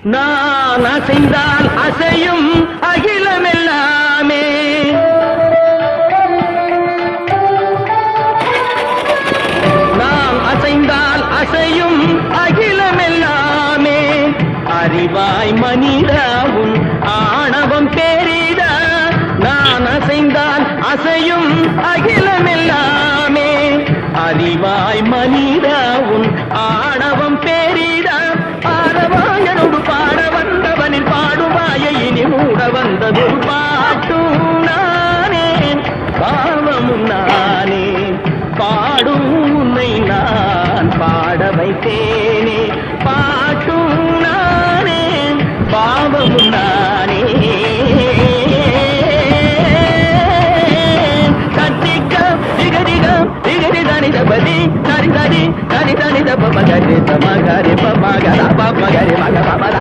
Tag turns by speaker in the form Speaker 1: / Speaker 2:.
Speaker 1: நான் அசைந்தால் அசையும் அகிலமெல்லாமே. நான் அசைந்தால் அசையும் அகிலமெல்லாமே. அறிவாய் மனிதாவும் ஆணவம் பேரிடா. நான் அசைந்தால் அசையும் அகிலமெல்லாமே. அறிவாய் மனிதாவும் ஆணவம் பேரிடா. பாடவாயனோடு பாட வந்தவனில் பாடுவாயை இனி மூட வந்தது பாட்டும் நானே பாவமும் நானே. பாடும் உன்னை நான் பாட வைத்தேனே. பாட்டும் நானே பாவமும் நானே. கத்திக்க திகதிகம் திகதி தனி தபதி தனி தனி தனி தனி தப மகரி தமகரி பமகர பமகரி மக பம